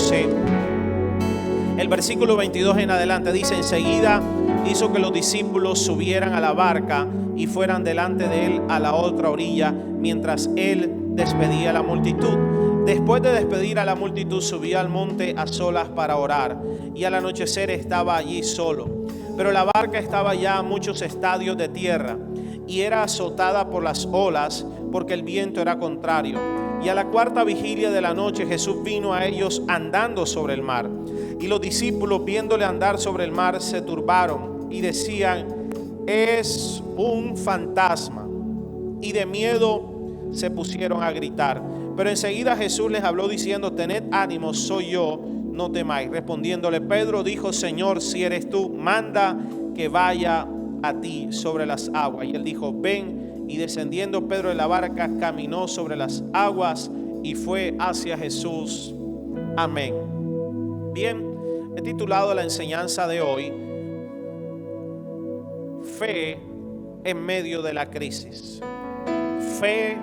12, el versículo 22 en adelante, dice: enseguida hizo que los discípulos subieran a la barca y fueran delante de él a la otra orilla, mientras él despedía a la multitud. Después de despedir a la multitud, subía al monte a solas para orar, y al anochecer estaba allí solo. Pero la barca estaba ya a muchos estadios de tierra, y era azotada por las olas, porque el viento era contrario. Y a la cuarta vigilia de la noche Jesús vino a ellos andando sobre el mar. Y los discípulos, viéndole andar sobre el mar, se turbaron y decían: es un fantasma. Y de miedo se pusieron a gritar. Pero enseguida Jesús les habló diciendo: tened ánimo, soy yo, no temáis. Respondiéndole Pedro dijo: Señor, si eres tú, manda que vaya a ti sobre las aguas. Y él dijo: ven. Y descendiendo Pedro de la barca, caminó sobre las aguas y fue hacia Jesús. Amén. Bien, he titulado la enseñanza de hoy: fe en medio de la crisis. Fe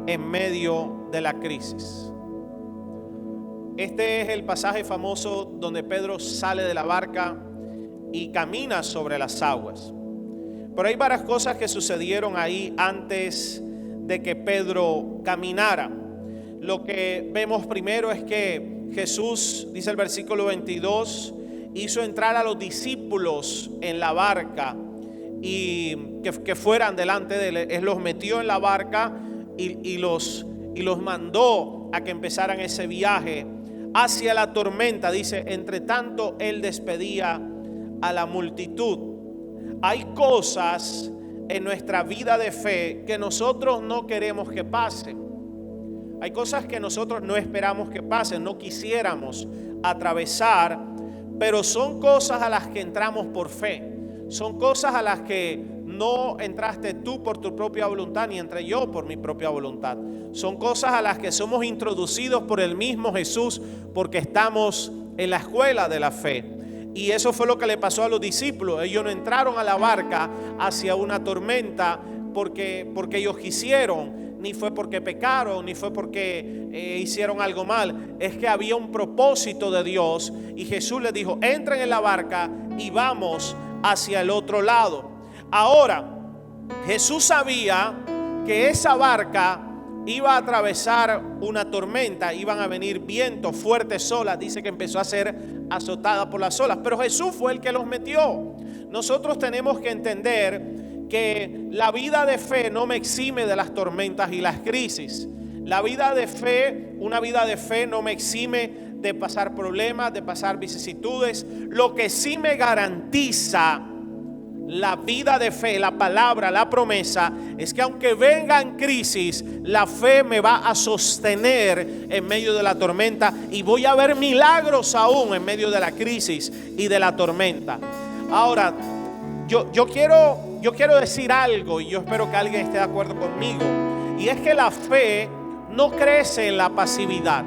en medio de la crisis. Este es el pasaje famoso donde Pedro sale de la barca y camina sobre las aguas. Pero hay varias cosas que sucedieron ahí antes de que Pedro caminara. Lo que vemos primero es que Jesús, dice el versículo 22, hizo entrar a los discípulos en la barca y que fueran delante de él. Él los metió en la barca y los mandó a que empezaran ese viaje hacia la tormenta. Dice: entre tanto él despedía a la multitud. Hay cosas en nuestra vida de fe que nosotros no queremos que pasen. Hay cosas que nosotros no esperamos que pasen, no quisiéramos atravesar, pero son cosas a las que entramos por fe. Son cosas a las que no entraste tú por tu propia voluntad, ni entré yo por mi propia voluntad. Son cosas a las que somos introducidos por el mismo Jesús, porque estamos en la escuela de la fe. Y eso fue lo que le pasó a los discípulos. Ellos no entraron a la barca hacia una tormenta porque ellos quisieron, ni fue porque pecaron, ni fue porque hicieron algo mal. Es que había un propósito de Dios y Jesús les dijo: entren en la barca y vamos hacia el otro lado. Ahora, Jesús sabía que esa barca iba a atravesar una tormenta, iban a venir vientos fuertes, olas. Dice que empezó a ser azotada por las olas, pero Jesús fue el que los metió. Nosotros tenemos que entender que la vida de fe no me exime de las tormentas y las crisis. La vida de fe, una vida de fe no me exime de pasar problemas, de pasar vicisitudes. Lo que sí me garantiza la vida de fe, la palabra, la promesa, es que aunque vengan crisis, la fe me va a sostener en medio de la tormenta y voy a ver milagros aún en medio de la crisis y de la tormenta. Ahora, yo quiero decir algo, y yo espero que alguien esté de acuerdo conmigo, y es que la fe no crece en la pasividad.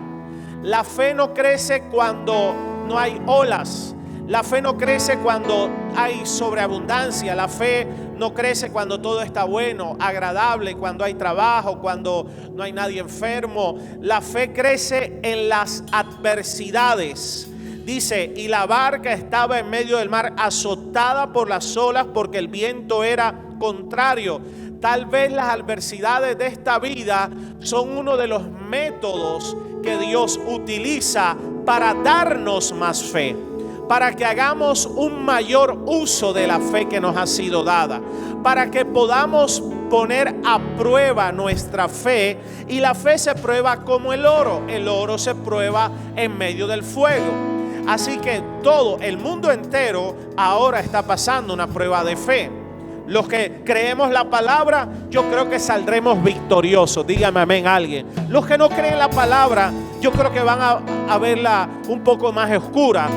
La fe no crece cuando no hay olas. La fe no crece cuando hay sobreabundancia. La fe no crece cuando todo está bueno, agradable, cuando hay trabajo, cuando no hay nadie enfermo. La fe crece en las adversidades. Dice: y la barca estaba en medio del mar, azotada por las olas, porque el viento era contrario. Tal vez las adversidades de esta vida son uno de los métodos que Dios utiliza para darnos más fe, para que hagamos un mayor uso de la fe que nos ha sido dada, para que podamos poner a prueba nuestra fe. Y la fe se prueba como el oro. El oro se prueba en medio del fuego. Así que todo el mundo entero ahora está pasando una prueba de fe. Los que creemos la palabra, yo creo que saldremos victoriosos. Dígame amén alguien. Los que no creen la palabra, yo creo que van a verla un poco más oscura.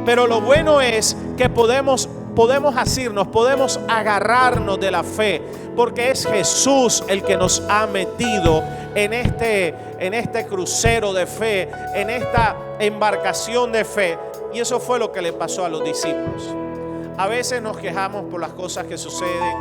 Pero lo bueno es que podemos asirnos, podemos agarrarnos de la fe, porque es Jesús el que nos ha metido en este crucero de fe, en esta embarcación de fe. Y eso fue lo que le pasó a los discípulos. A veces nos quejamos por las cosas que suceden.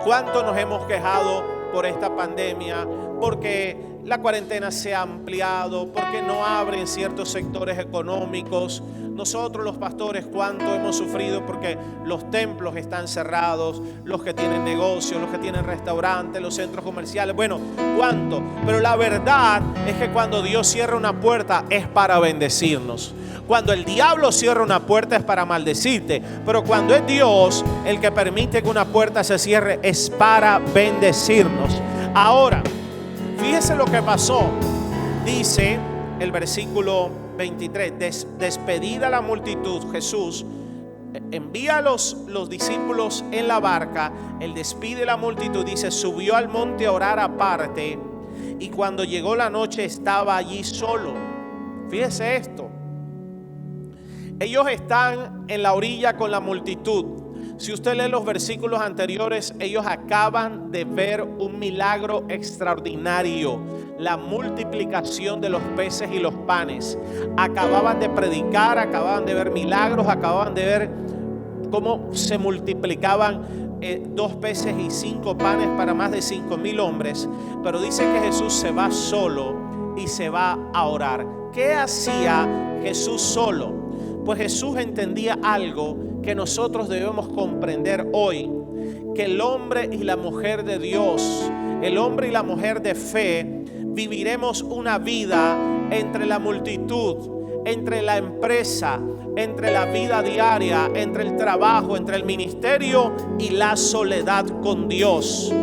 ¿Cuánto nos hemos quejado por esta pandemia, porque la cuarentena se ha ampliado, porque no abren ciertos sectores económicos. Nosotros los pastores, cuánto hemos sufrido porque los templos están cerrados, los que tienen negocios, los que tienen restaurantes, los centros comerciales, bueno, cuánto. Pero la verdad es que cuando Dios cierra una puerta es para bendecirnos. Cuando el diablo cierra una puerta es para maldecirte, pero cuando es Dios el que permite que una puerta se cierre es para bendecirnos. Ahora, fíjese lo que pasó. Dice el versículo 23, despedida la multitud, Jesús envía a los discípulos en la barca. Él despide la multitud, dice, subió al monte a orar aparte, y cuando llegó la noche estaba allí solo. Fíjese esto. Ellos están en la orilla con la multitud. Si usted lee los versículos anteriores, ellos acaban de ver un milagro extraordinario, la multiplicación de los peces y los panes. Acababan de predicar, acababan de ver milagros, acababan de ver cómo se multiplicaban 2 peces y 5 panes para más de 5,000 hombres. Pero dice que Jesús se va solo y se va a orar. ¿Qué hacía Jesús solo? Pues Jesús entendía algo que nosotros debemos comprender hoy, que el hombre y la mujer de Dios, el hombre y la mujer de fe, viviremos una vida entre la multitud, entre la empresa, entre la vida diaria, entre el trabajo, entre el ministerio y la soledad con Dios.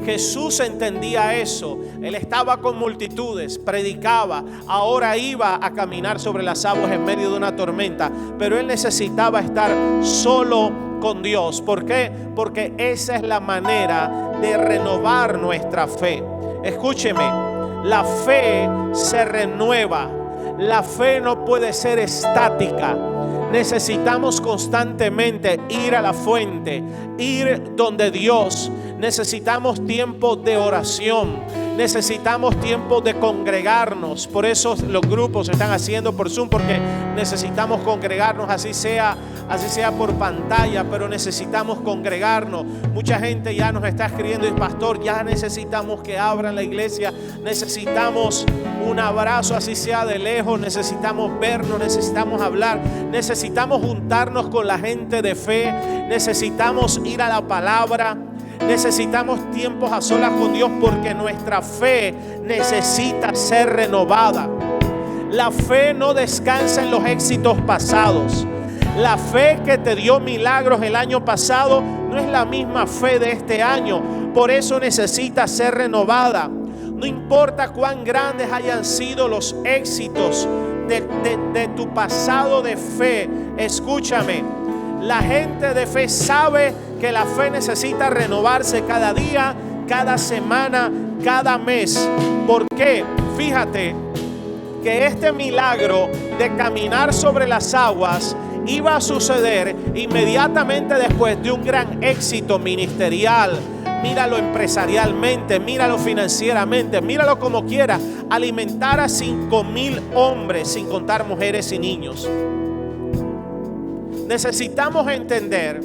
Jesús entendía eso. Él estaba con multitudes, predicaba, ahora iba a caminar sobre las aguas en medio de una tormenta, pero él necesitaba estar solo con Dios. ¿Por qué? Porque esa es la manera de renovar nuestra fe. Escúcheme, la fe se renueva. La fe no puede ser estática. Necesitamos constantemente ir a la fuente, ir donde Dios. Necesitamos tiempo de oración, necesitamos tiempo de congregarnos. Por eso los grupos se están haciendo por Zoom, porque necesitamos congregarnos, así sea por pantalla, pero necesitamos congregarnos. Mucha gente ya nos está escribiendo, y pastor, ya necesitamos que abran la iglesia, necesitamos un abrazo, así sea de lejos, necesitamos vernos, necesitamos hablar, necesitamos juntarnos con la gente de fe, necesitamos ir a la palabra. Necesitamos tiempos a solas con Dios, porque nuestra fe necesita ser renovada. La fe no descansa en los éxitos pasados. La fe que te dio milagros el año pasado no es la misma fe de este año. Por eso necesita ser renovada. No importa cuán grandes hayan sido los éxitos de tu pasado de fe. Escúchame, la gente de fe sabe que la fe necesita renovarse cada día, cada semana, cada mes. ¿Por qué? Fíjate que este milagro de caminar sobre las aguas iba a suceder inmediatamente después de un gran éxito ministerial. Míralo empresarialmente, míralo financieramente, míralo como quiera. Alimentar a 5,000 hombres, sin contar mujeres y niños. Necesitamos entender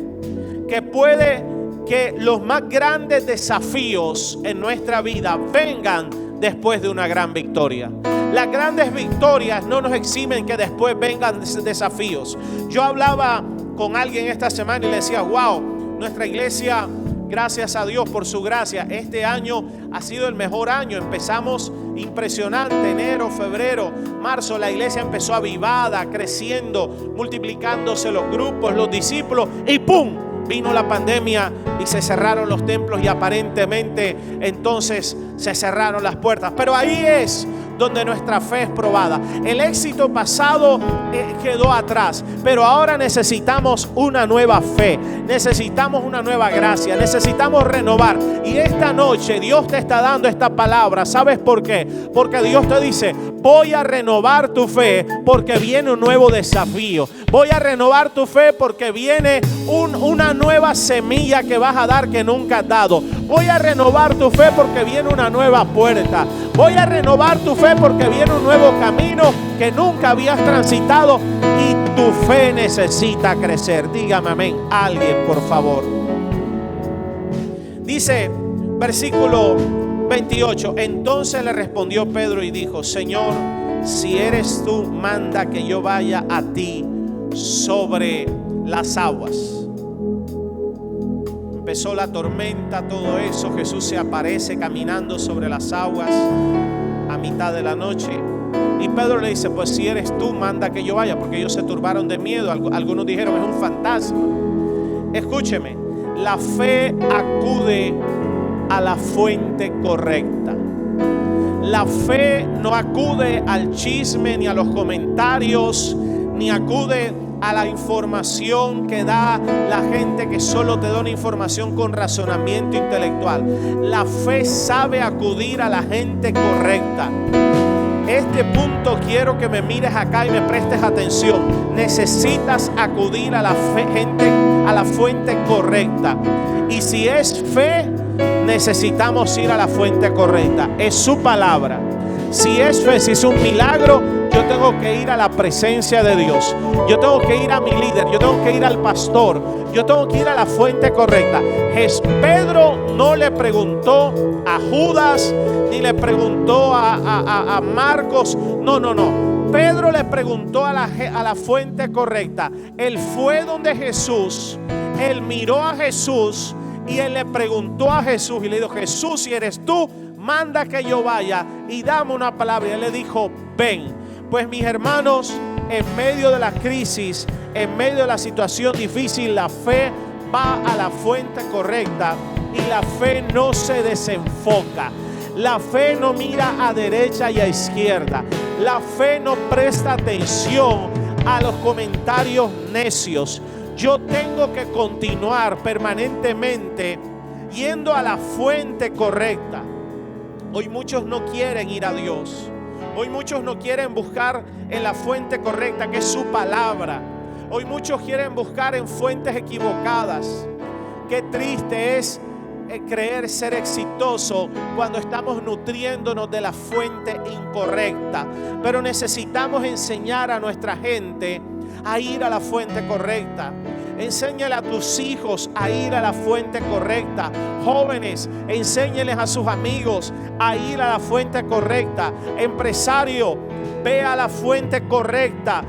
que puede que los más grandes desafíos en nuestra vida vengan después de una gran victoria. Las grandes victorias no nos eximen que después vengan desafíos. Yo hablaba con alguien esta semana y le decía, wow, nuestra iglesia, gracias a Dios por su gracia, este año ha sido el mejor año. Empezamos impresionante, enero, febrero, marzo, la iglesia empezó avivada, creciendo, multiplicándose los grupos, los discípulos, y ¡pum! Vino la pandemia y se cerraron los templos, y aparentemente entonces se cerraron las puertas. Pero ahí es donde nuestra fe es probada. El éxito pasado quedó atrás, pero ahora necesitamos una nueva fe, necesitamos una nueva gracia, necesitamos renovar. Y esta noche Dios te está dando esta palabra. ¿Sabes por qué? Porque Dios te dice, voy a renovar tu fe porque viene un nuevo desafío. Voy a renovar tu fe porque viene una nueva semilla que vas a dar que nunca has dado. Voy a renovar tu fe porque viene una nueva puerta. Voy a renovar tu fe porque viene un nuevo camino que nunca habías transitado, y tu fe necesita crecer. Dígame amén, alguien, por favor. Dice, Versículo 28. Entonces le respondió Pedro y dijo: Señor, si eres tú, manda que yo vaya a ti sobre las aguas. Empezó la tormenta, todo eso. Jesús se aparece caminando sobre las aguas a mitad de la noche. Y Pedro le dice: pues si eres tú, manda que yo vaya. Porque ellos se turbaron de miedo. Algunos dijeron: es un fantasma. Escúcheme, la fe acude a la fuente correcta. La fe no acude al chisme, ni a los comentarios, ni acude a la información que da la gente que solo te da una información con razonamiento intelectual. La fe sabe acudir a la gente correcta. Este punto quiero que me mires acá y me prestes atención. Necesitas acudir a la gente, a la fuente correcta. Y si es fe, necesitamos ir a la fuente correcta. Es su palabra. Si es fe, si es un milagro, yo tengo que ir a la presencia de Dios. Yo tengo que ir a mi líder. Yo tengo que ir al pastor. Yo tengo que ir a la fuente correcta. Pedro no le preguntó a Judas, ni le preguntó a Marcos. No. Pedro le preguntó a la fuente correcta. Él fue donde Jesús. Él miró a Jesús y él le preguntó a Jesús y le dijo: Jesús, si eres tú, manda que yo vaya y dame una palabra. Y él le dijo: ven. Pues mis hermanos, en medio de la crisis, en medio de la situación difícil, la fe va a la fuente correcta y la fe no se desenfoca. La fe no mira a derecha y a izquierda. La fe no presta atención a los comentarios necios. Yo tengo que continuar permanentemente yendo a la fuente correcta. Hoy muchos no quieren ir a Dios. Hoy muchos no quieren buscar en la fuente correcta, que es su palabra. Hoy muchos quieren buscar en fuentes equivocadas. Qué triste es creer ser exitoso cuando estamos nutriéndonos de la fuente incorrecta. Pero necesitamos enseñar a nuestra gente a ir a la fuente correcta. Enséñale a tus hijos a ir a la fuente correcta. Jóvenes, enséñeles a sus amigos a ir a la fuente correcta. Empresario, ve a la fuente correcta.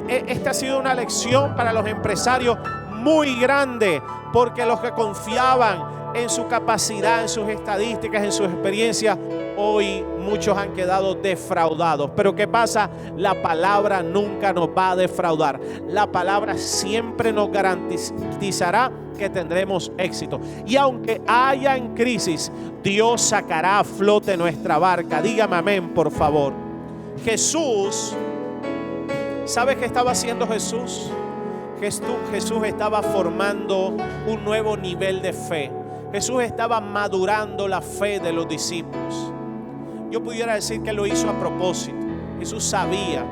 Esta ha sido una lección para los empresarios muy grande, porque los que confiaban en su capacidad, en sus estadísticas, en su experiencia, hoy muchos han quedado defraudados. Pero ¿qué pasa? La palabra nunca nos va a defraudar. La palabra siempre nos garantizará que tendremos éxito. Y aunque haya en crisis, Dios sacará a flote nuestra barca. Dígame amén, por favor. Jesús, ¿sabe qué estaba haciendo Jesús? Jesús estaba formando un nuevo nivel de fe. Jesús estaba madurando la fe de los discípulos. Yo pudiera decir que lo hizo a propósito. Jesús sabía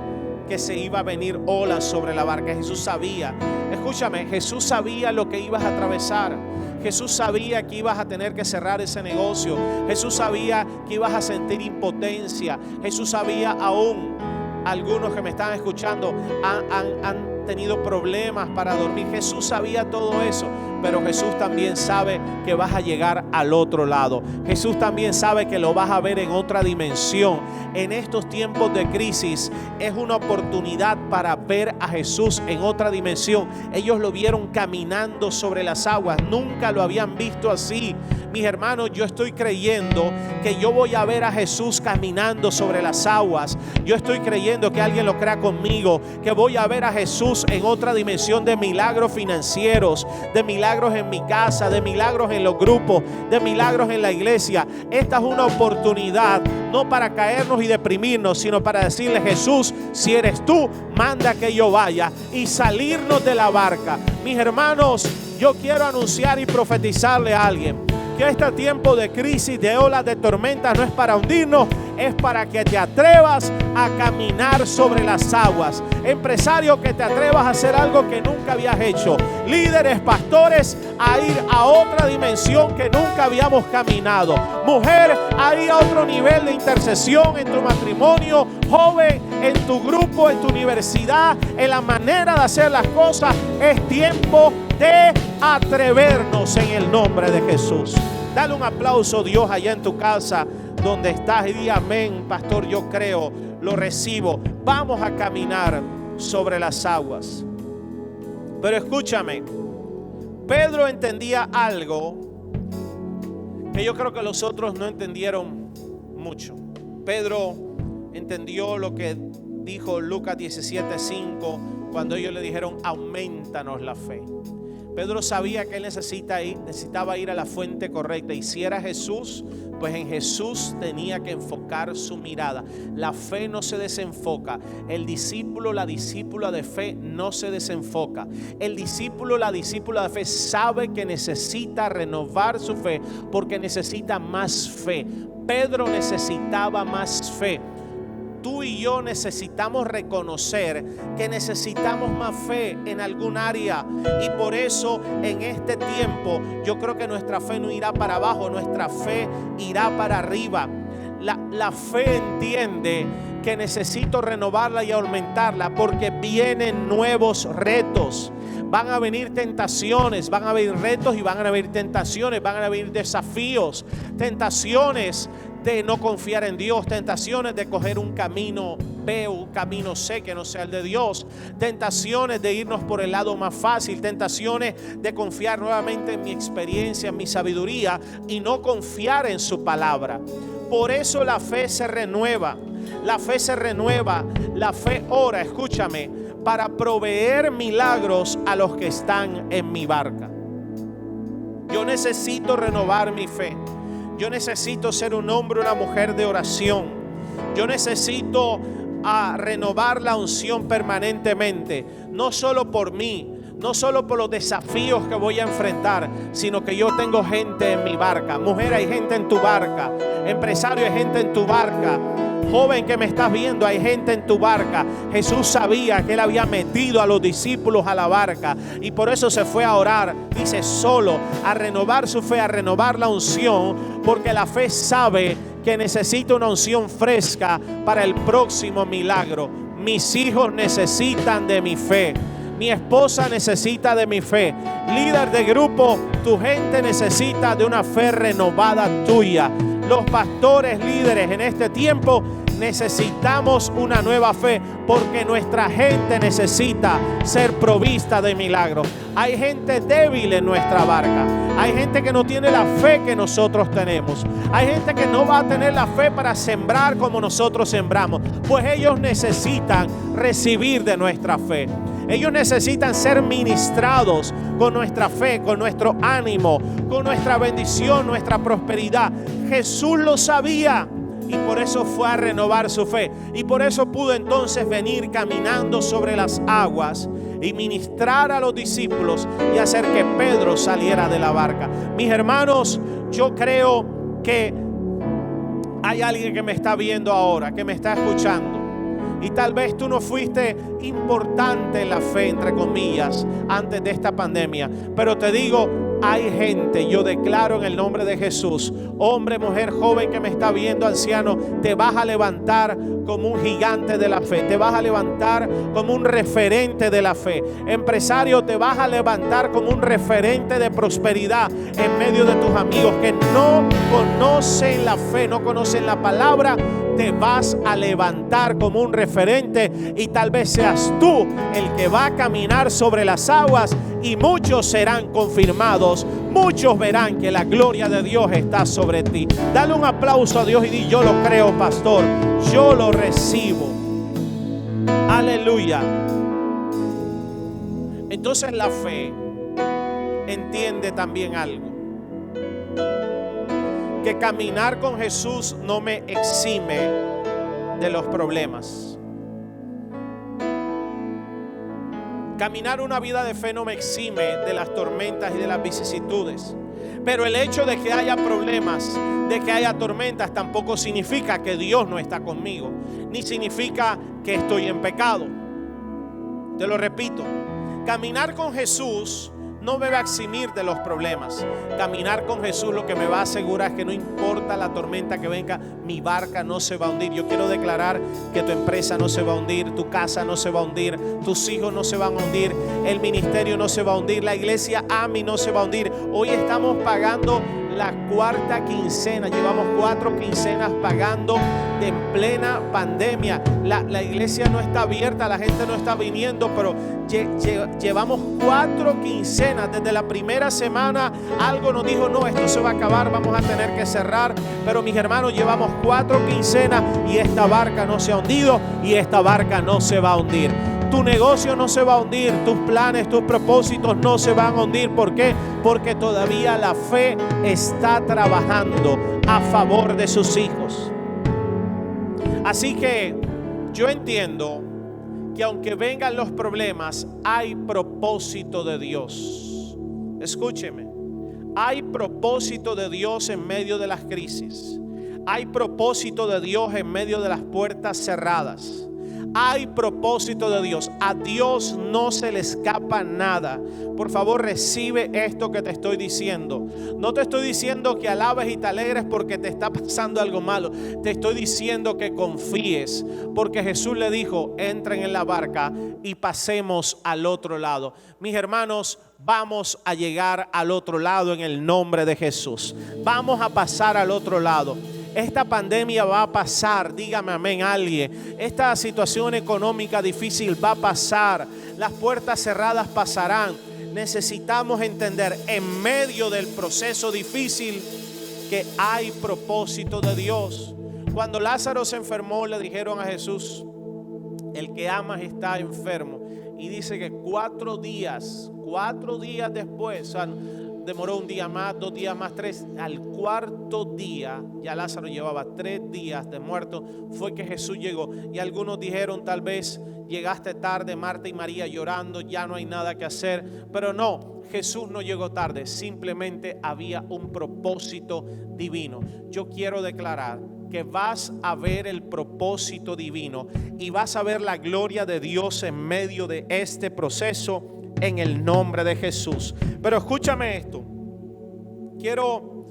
que se iba a venir olas sobre la barca. Jesús sabía, escúchame, Jesús sabía lo que ibas a atravesar. Jesús sabía que ibas a tener que cerrar ese negocio. Jesús sabía que ibas a sentir impotencia. Jesús sabía, aún algunos que me están escuchando han tenido problemas para dormir. Jesús sabía todo eso, pero Jesús también sabe que vas a llegar al otro lado. Jesús también sabe que lo vas a ver en otra dimensión. En estos tiempos de crisis es una oportunidad para ver a Jesús en otra dimensión. Ellos lo vieron caminando sobre las aguas, nunca lo habían visto así. Mis hermanos, yo estoy creyendo que yo voy a ver a Jesús caminando sobre las aguas. Yo estoy creyendo, que alguien lo crea conmigo, que voy a ver a Jesús en otra dimensión de milagros financieros, de milagros en mi casa, de milagros en los grupos, de milagros en la iglesia. Esta es una oportunidad, no para caernos y deprimirnos, sino para decirle: Jesús, si eres tú, manda que yo vaya, y salirnos de la barca. Mis hermanos, yo quiero anunciar y profetizarle a alguien que este tiempo de crisis, de olas, de tormentas, no es para hundirnos, es para que te atrevas a caminar sobre las aguas. Empresario, que te atrevas a hacer algo que nunca habías hecho. Líderes, pastores, a ir a otra dimensión que nunca habíamos caminado. Mujer, a ir a otro nivel de intercesión en tu matrimonio. Joven, en tu grupo, en tu universidad, en la manera de hacer las cosas. Es tiempo de atrevernos en el nombre de Jesús. Dale un aplauso a Dios allá en tu casa donde estás y di amén, pastor, yo creo, lo recibo. Vamos a caminar sobre las aguas. Pero escúchame, Pedro entendía algo que yo creo que los otros no entendieron mucho. Pedro entendió lo que dijo Lucas 17:5 cuando ellos le dijeron: aumentanos la fe. Pedro sabía que él necesitaba ir a la fuente correcta, y si era Jesús, pues en Jesús tenía que enfocar su mirada. La fe no se desenfoca. El discípulo, la discípula de fe no se desenfoca. El discípulo, la discípula de fe sabe que necesita renovar su fe porque necesita más fe. Pedro necesitaba más fe. Tú y yo necesitamos reconocer que necesitamos más fe en algún área, y por eso en este tiempo yo creo que nuestra fe no irá para abajo, nuestra fe irá para arriba. La fe entiende que necesito renovarla y aumentarla porque vienen nuevos retos. Van a venir tentaciones, van a venir retos y van a venir tentaciones, van a venir desafíos, tentaciones de no confiar en Dios, tentaciones de coger un camino B, un camino C que no sea el de Dios, tentaciones de irnos por el lado más fácil, tentaciones de confiar nuevamente en mi experiencia, en mi sabiduría y no confiar en su palabra. Por eso la fe se renueva, la fe se renueva, la fe ora, escúchame, para proveer milagros a los que están en mi barca. Yo necesito renovar mi fe. Yo necesito ser un hombre, una mujer de oración. Yo necesito renovar la unción permanentemente. No solo por mí, no solo por los desafíos que voy a enfrentar, sino que yo tengo gente en mi barca. Mujer, hay gente en tu barca. Empresario, hay gente en tu barca. Joven que me estás viendo, hay gente en tu barca. Jesús sabía que él había metido a los discípulos a la barca y por eso se fue a orar, dice, solo a renovar su fe, a renovar la unción, porque la fe sabe que necesita una unción fresca para el próximo milagro. Mis hijos necesitan de mi fe. Mi esposa necesita de mi fe. Líder de grupo, tu gente necesita de una fe renovada tuya. Los pastores, líderes en este tiempo necesitamos una nueva fe porque nuestra gente necesita ser provista de milagros. Hay gente débil en nuestra barca. Hay gente que no tiene la fe que nosotros tenemos. Hay gente que no va a tener la fe para sembrar como nosotros sembramos. Pues ellos necesitan recibir de nuestra fe. Ellos necesitan ser ministrados con nuestra fe, con nuestro ánimo, con nuestra bendición, nuestra prosperidad. Jesús lo sabía y por eso fue a renovar su fe. Y por eso pudo entonces venir caminando sobre las aguas y ministrar a los discípulos y hacer que Pedro saliera de la barca. Mis hermanos, yo creo que hay alguien que me está viendo ahora, que me está escuchando. Y tal vez tú no fuiste importante en la fe, entre comillas, antes de esta pandemia. Pero te digo, hay gente, yo declaro en el nombre de Jesús, hombre, mujer, joven que me está viendo, anciano, te vas a levantar como un gigante de la fe. Te vas a levantar como un referente de la fe. Empresario, te vas a levantar como un referente de prosperidad en medio de tus amigos que no conocen la fe, no conocen la palabra. Te vas a levantar como un referente y tal vez seas tú el que va a caminar sobre las aguas y muchos serán confirmados. Muchos verán que la gloria de Dios está sobre ti. Dale un aplauso a Dios y di: yo lo creo, pastor, yo lo recibo. Aleluya. Entonces la fe entiende también algo, que caminar con Jesús no me exime de los problemas. Caminar una vida de fe no me exime de las tormentas y de las vicisitudes. Pero el hecho de que haya problemas, de que haya tormentas, tampoco significa que Dios no está conmigo, ni significa que estoy en pecado. Te lo repito, caminar con Jesús no me va a eximir de los problemas. Caminar con Jesús lo que me va a asegurar es que no importa la tormenta que venga, mi barca no se va a hundir. Yo quiero declarar que tu empresa no se va a hundir, tu casa no se va a hundir, tus hijos no se van a hundir, el ministerio no se va a hundir, la iglesia AMI no se va a hundir. Hoy estamos pagando la cuarta quincena. Llevamos 4 quincenas pagando en plena pandemia. La iglesia no está abierta, la gente no está viniendo, pero llevamos 4 quincenas. Desde la primera semana algo nos dijo, no, esto se va a acabar, vamos a tener que cerrar. Pero mis hermanos, llevamos 4 quincenas y esta barca no se ha hundido y esta barca no se va a hundir. Tu negocio no se va a hundir, tus planes, tus propósitos no se van a hundir. ¿Por qué? Porque todavía la fe está trabajando a favor de sus hijos. Así que yo entiendo que aunque vengan los problemas, hay propósito de Dios. Escúcheme, hay propósito de Dios en medio de las crisis. Hay propósito de Dios en medio de las puertas cerradas. Hay propósito de Dios. A Dios no se le escapa nada. Por favor, recibe esto que te estoy diciendo. No te estoy diciendo que alabes y te alegres porque te está pasando algo malo. Te estoy diciendo que confíes, porque Jesús le dijo, entren en la barca y pasemos al otro lado. Mis hermanos, vamos a llegar al otro lado en el nombre de Jesús. Vamos a pasar al otro lado. Esta pandemia va a pasar, dígame amén alguien. Esta situación económica difícil va a pasar. Las puertas cerradas pasarán. Necesitamos entender en medio del proceso difícil que hay propósito de Dios. Cuando Lázaro se enfermó, le dijeron a Jesús, el que amas está enfermo. Y dice que 4 días después, o sea, demoró un día más, 2 días más, 3. Al 4.º día, ya Lázaro llevaba 3 días de muerto, fue que Jesús llegó. Y algunos dijeron, tal vez llegaste tarde, Marta y María llorando, ya no hay nada que hacer. Pero no, Jesús no llegó tarde, simplemente había un propósito divino. Yo quiero declarar que vas a ver el propósito divino y vas a ver la gloria de Dios en medio de este proceso, en el nombre de Jesús. Pero escúchame esto. Quiero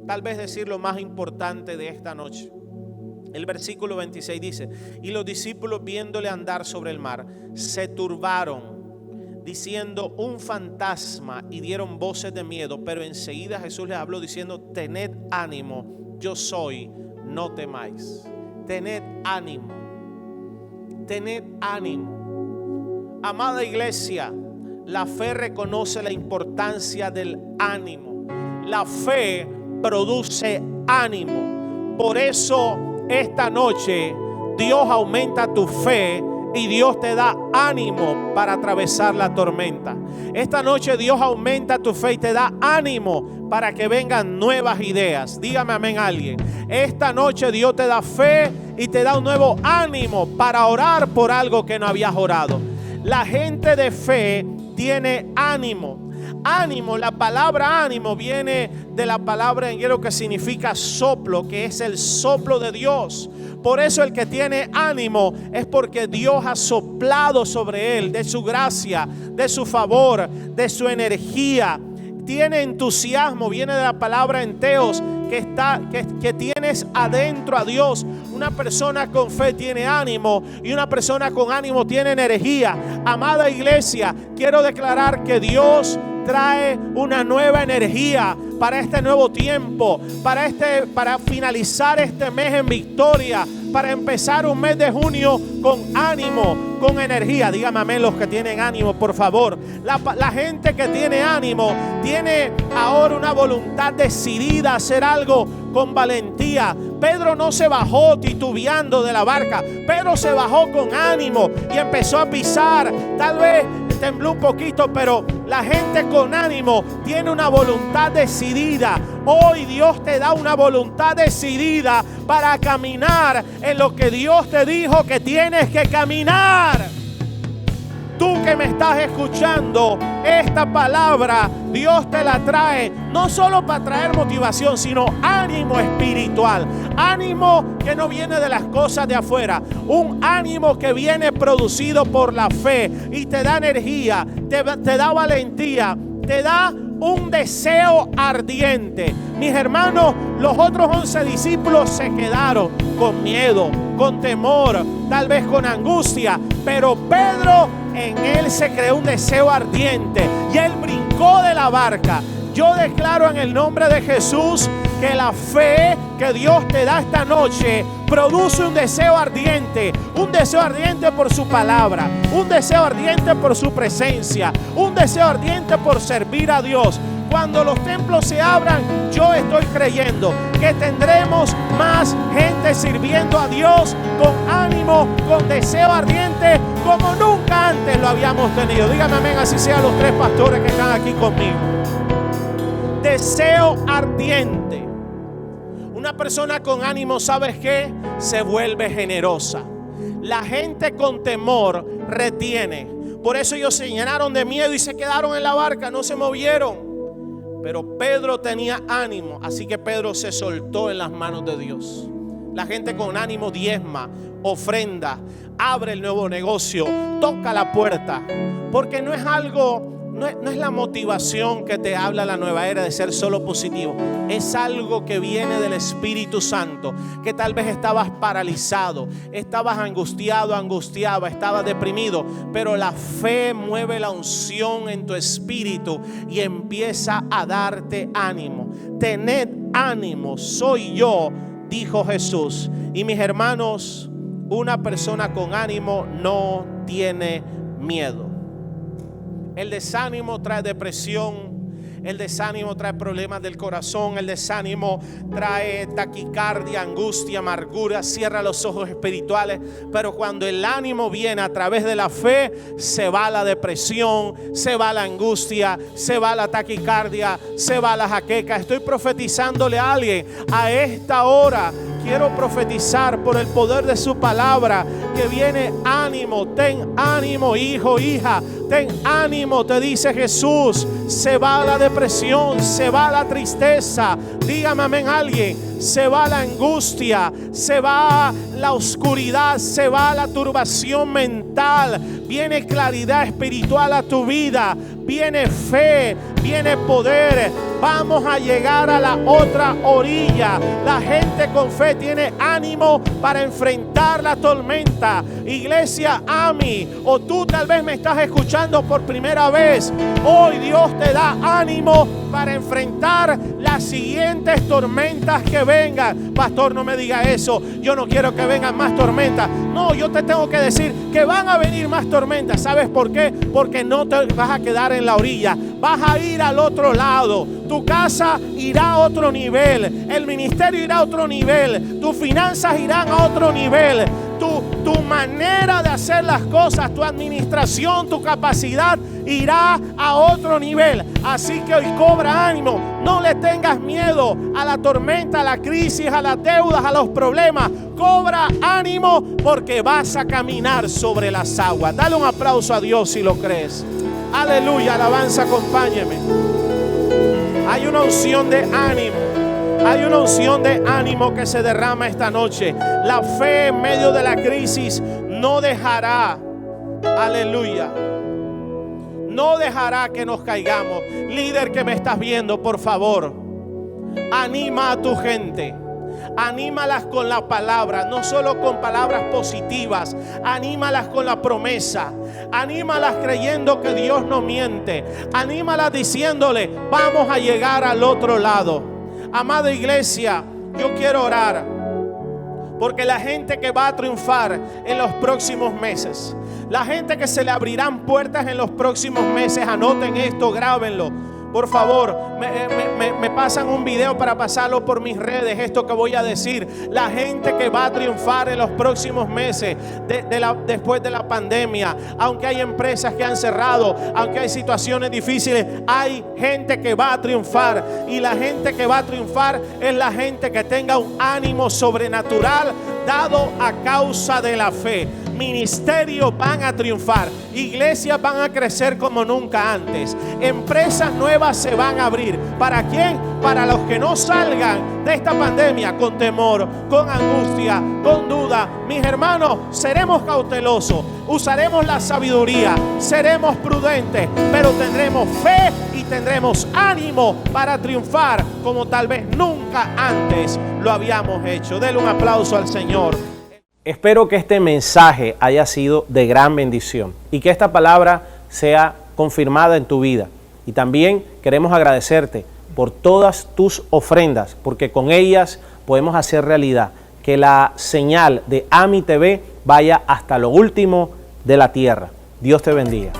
tal vez decir lo más importante de esta noche. El versículo 26 dice: y los discípulos, viéndole andar sobre el mar, se turbaron, diciendo, un fantasma, y dieron voces de miedo. Pero enseguida Jesús les habló diciendo, tened ánimo, yo soy, no temáis. Tened ánimo. Tened ánimo. Amada iglesia, la fe reconoce la importancia del ánimo. La fe produce ánimo. Por eso esta noche Dios aumenta tu fe y Dios te da ánimo para atravesar la tormenta. Esta noche Dios aumenta tu fe y te da ánimo para que vengan nuevas ideas. Dígame amén alguien. Esta noche Dios te da fe y te da un nuevo ánimo para orar por algo que no habías orado. La gente de fe tiene ánimo. Ánimo, la palabra ánimo viene de la palabra en griego que significa soplo, que es el soplo de Dios. Por eso el que tiene ánimo es porque Dios ha soplado sobre él de su gracia, de su favor, de su energía. Tiene entusiasmo, viene de la palabra enteos, que tienes adentro a Dios. Una persona con fe tiene ánimo y una persona con ánimo tiene energía. Amada iglesia, quiero declarar que Dios trae una nueva energía para este nuevo tiempo, para finalizar este mes en victoria, para empezar un mes de junio con ánimo, con energía. Dígame amén los que tienen ánimo, por favor. La gente que tiene ánimo tiene ahora una voluntad decidida a hacer algo con valentía. Pedro no se bajó titubeando de la barca. Pedro se bajó con ánimo y empezó a pisar. Tal vez tembló un poquito, pero la gente con ánimo tiene una voluntad decidida. Hoy Dios te da una voluntad decidida para caminar en lo que Dios te dijo que tienes que caminar. Tú que me estás escuchando, esta palabra Dios te la trae no solo para traer motivación, sino ánimo espiritual. Ánimo que no viene de las cosas de afuera. Un ánimo que viene producido por la fe y te da energía, te da valentía, te da un deseo ardiente. Mis hermanos, los otros 11 discípulos se quedaron con miedo, con temor, tal vez con angustia, pero Pedro, en él se creó un deseo ardiente y él brincó de la barca. Yo declaro en el nombre de Jesús que la fe que Dios te da esta noche produce un deseo ardiente por su palabra, un deseo ardiente por su presencia, un deseo ardiente por servir a Dios. Cuando los templos se abran, yo estoy creyendo que tendremos más gente sirviendo a Dios con ánimo, con deseo ardiente, como nunca antes lo habíamos tenido. Dígame amén, así sean los 3 pastores que están aquí conmigo. Deseo ardiente. Una persona con ánimo, ¿sabes qué? Se vuelve generosa. La gente con temor retiene. Por eso ellos se llenaron de miedo y se quedaron en la barca, no se movieron. Pero Pedro tenía ánimo, así que Pedro se soltó en las manos de Dios. La gente con ánimo diezma, ofrenda, abre el nuevo negocio, toca la puerta. Porque no es algo, no es la motivación que te habla la nueva era de ser solo positivo. Es algo que viene del Espíritu Santo, que tal vez estabas paralizado, estabas angustiado, angustiada, estabas deprimido, pero la fe mueve la unción en tu espíritu y empieza a darte ánimo. Tened ánimo, soy yo, dijo Jesús. Y mis hermanos, una persona con ánimo no tiene miedo. El desánimo trae depresión, el desánimo trae problemas del corazón, el desánimo trae taquicardia, angustia, amargura, cierra los ojos espirituales. Pero cuando el ánimo viene a través de la fe, se va la depresión, se va la angustia, se va la taquicardia, se va la jaqueca. Estoy profetizándole a alguien a esta hora. Quiero profetizar por el poder de su palabra que viene ánimo. Ten ánimo, hijo, hija. Ten ánimo, te dice Jesús. Se va la depresión, se va la tristeza. Dígame amén alguien. Se va la angustia, se va la oscuridad, se va la turbación mental. Viene claridad espiritual a tu vida. Viene fe, viene poder. Vamos a llegar a la otra orilla. La gente con fe tiene ánimo para enfrentar la tormenta. Iglesia AMI, o tú tal vez me estás escuchando por primera vez. Hoy Dios te da ánimo para enfrentar las siguientes tormentas que vengan. Pastor, no me diga eso. Yo no quiero que vengan más tormentas. No, yo te tengo que decir que van a venir más tormentas. ¿Sabes por qué? Porque no te vas a quedar en la orilla. Vas a ir al otro lado. Tu casa irá a otro nivel. El ministerio irá a otro nivel. Tus finanzas irán a otro nivel. Tu manera de hacer las cosas, tu administración, tu capacidad irá a otro nivel. Así que hoy cobra ánimo. No le tengas miedo a la tormenta, a la crisis, a las deudas, a los problemas. Cobra ánimo porque vas a caminar sobre las aguas. Dale un aplauso a Dios si lo crees. Aleluya, alabanza, acompáñeme. Hay una unción de ánimo. Hay una unción de ánimo que se derrama esta noche. La fe en medio de la crisis no dejará, aleluya, no dejará que nos caigamos. Líder que me estás viendo, por favor, anima a tu gente. Anímalas con la palabra, no solo con palabras positivas. Anímalas con la promesa. Anímalas creyendo que Dios no miente. Anímalas diciéndole, vamos a llegar al otro lado. Amada iglesia, yo quiero orar porque la gente que va a triunfar en los próximos meses, la gente que se le abrirán puertas en los próximos meses, anoten esto, grábenlo. Por favor, me pasan un video para pasarlo por mis redes, esto que voy a decir. La gente que va a triunfar en los próximos meses después de la pandemia. Aunque hay empresas que han cerrado, aunque hay situaciones difíciles, hay gente que va a triunfar. Y la gente que va a triunfar es la gente que tenga un ánimo sobrenatural dado a causa de la fe. Ministerios van a triunfar, iglesias van a crecer como nunca antes, empresas nuevas se van a abrir. ¿Para quién? Para los que no salgan de esta pandemia con temor, con angustia, con duda. Mis hermanos, seremos cautelosos, usaremos la sabiduría, seremos prudentes, pero tendremos fe y tendremos ánimo para triunfar como tal vez nunca antes lo habíamos hecho. Denle un aplauso al Señor. Espero que este mensaje haya sido de gran bendición y que esta palabra sea confirmada en tu vida. Y también queremos agradecerte por todas tus ofrendas, porque con ellas podemos hacer realidad que la señal de AMI TV vaya hasta lo último de la tierra. Dios te bendiga.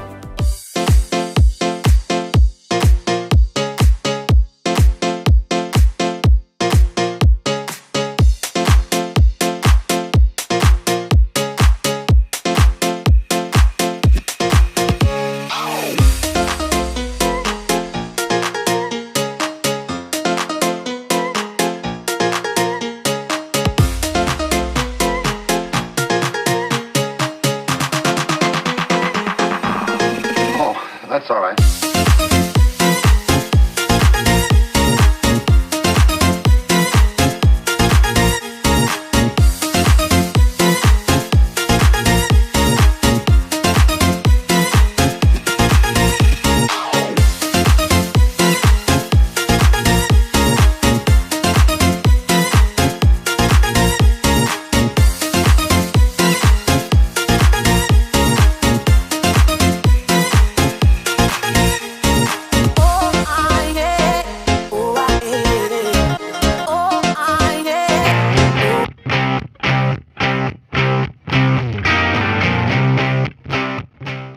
That's all right.